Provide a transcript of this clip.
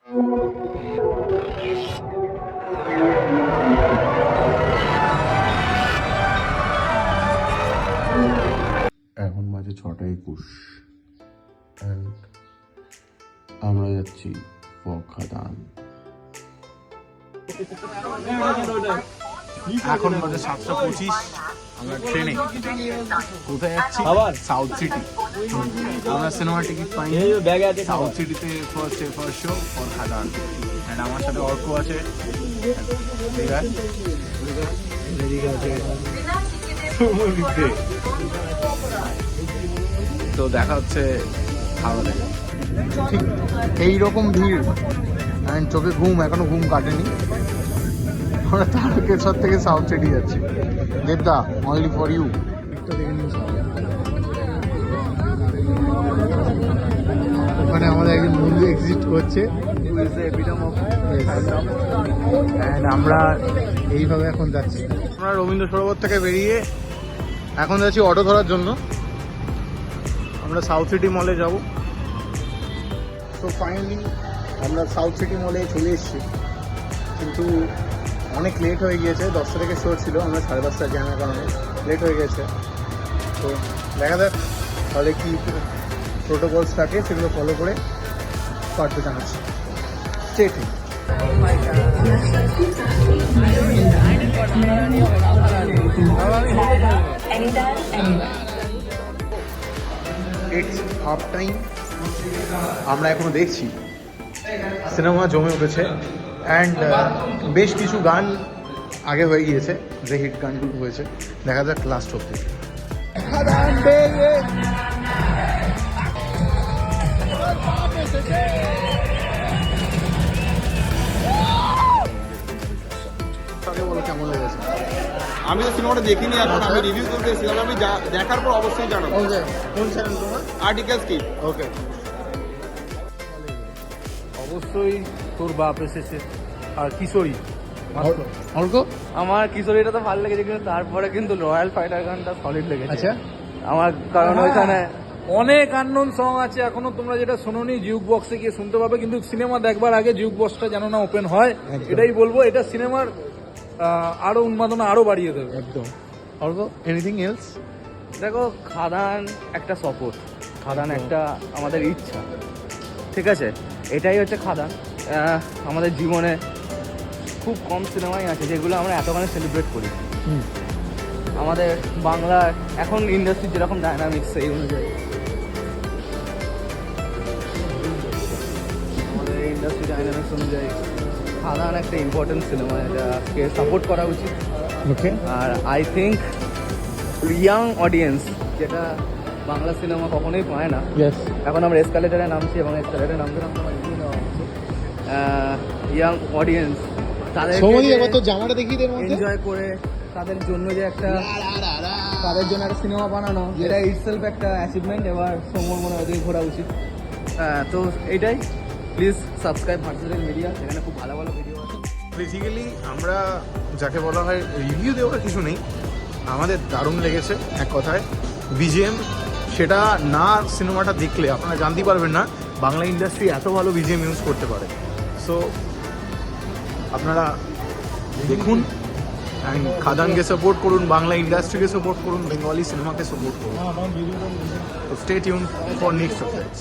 এখন বাজে 6:21 and আমরা যাচ্ছি খাদান। এখন বাজে 7:25, আমরা ট্রেনে কোথায় যাচ্ছি? আবার সাউথ সিটি। আমরা সিনেমা টিকিট পাইনি, সাউথ সিটিতে first show for Khadaan. And আমার সাথে অর্ক আছে, তো দেখা হচ্ছে হাওড়া। ঠিক এইরকম ভিড় অ্যান্ড চোখে ঘুম, এখনো ঘুম কাটেনি। আমরা তারকেশ্বর থেকে সাউথ সিটি যাচ্ছি। দেবদা, অনলি ফর ইউ। ওখানে আমাদের একজন বন্ধু এক্সিস্ট করছে, অ্যান্ড আমরা এইভাবে এখন যাচ্ছি। আমরা রবীন্দ্র সরোবর থেকে বেরিয়ে এখন যাচ্ছি অটো ধরার জন্য। আমরা সাউথ সিটি মলে যাব। তো ফাইনালি আমরা সাউথ সিটি মলে চলে এসেছি, কিন্তু অনেক লেট হয়ে গিয়েছে। 10টা থেকে শো ছিল, আমরা 5:30 জ্যামের কারণে লেট হয়ে গেছে। তো দেখা যাক তাহলে কি প্রোটোকলস থাকে, সেগুলো ফলো করে পারতে জানাচ্ছি। Stay tuned. It's half time. আমরা এখনো দেখছি, সিনেমা জমে উঠেছে অ্যান্ড বেশ কিছু গান আগে হয়ে গিয়েছে, যে হিট গানগুলো হয়েছে। দেখা যাক লাস্ট অব্দি। কেমন লেগেছে? আমি তো সিনেমাটা দেখিনি, এখন আমি রিভিউ করতে এসেছিলাম। আমি দেখার পর অবশ্যই জানাবো। ওকে, কোন চ্যানেল তোমার? আর্টিকেলস কি? ওকে। অবশ্যই তোর বাপ এসেছে আর কিশোরী। অর্ক, আমার কিশোরীটা তো ভালো লেগেছে, কিন্তু তারপরে কিন্তু রয়্যাল ফাইটার গানটা সলিড লেগেছে। আচ্ছা, আমার কারণ ওইখানে অনেক আননোন সং আছে এখনো, তোমরা যেটা শোনোনি জিউক বক্সে গিয়ে শুনতে পাবে। কিন্তু সিনেমা দেখবার আগে জিউক বক্সটা যেন না ওপেন হয়, এটাই বলবো। এটা সিনেমার আরো উন্মাদনা আরো বাড়িয়ে দেবে একদম। Arko, anything else? দেখো, খাদান একটা সপোর্ট, খাদান একটা আমাদের ইচ্ছা, ঠিক আছে? এটাই হচ্ছে খাদান। আমাদের জীবনে খুব কম সিনেমাই আছে যেগুলো আমরা এতখানি সেলিব্রেট করি। আমাদের বাংলার এখন ইন্ডাস্ট্রির যেরকম ডায়নামিক্স, সেই অনুযায়ী আমাদের ইন্ডাস্ট্রি ডায়নামিক্স অনুযায়ী খাদান একটা ইম্পর্টেন্ট সিনেমা, এটাকে সাপোর্ট করা উচিত। ওকে। আর আই থিঙ্ক ইয়াং অডিয়েন্স, যেটা বাংলা সিনেমা কখনোই পায় না। এখন আমরা এসকালেটারে নামছি এবং এসকালেটারে নামতে নামতে আমার এগিয়ে নেওয়া হচ্ছে। ইয়াং অডিয়েন্স তাদের জামাটা দেখিয়ে দেন, এনজয় করে তাদের জন্য যে একটা সিনেমা বানানো, যেটা ইটসেলফ একটা অ্যাচিভমেন্ট। এবার সময় মনে হয় ঘোরা উচিত। তো এইটাই, প্লিজ সাবস্ক্রাইব ভার্সেল মিডিয়া, সেখানে খুব ভালো ভালো ভিডিও আছে। বেসিক্যালি আমরা যাকে বলা হয় রিভিউ দেওয়ার কিছু নেই, আমাদের দারুণ লেগেছে এক কথায় বিজিএম। সেটা না সিনেমাটা দেখলে আপনারা জানতে পারবেন না বাংলা ইন্ডাস্ট্রি এত ভালো বিজিএম ইউজ করতে পারে। সো আপনারা দেখুন অ্যান্ড খাদানকে সাপোর্ট করুন, বাংলা ইন্ডাস্ট্রিকে সাপোর্ট করুন, বেঙ্গলি সিনেমাকে সাপোর্ট করুন। তো stay tuned for next updates.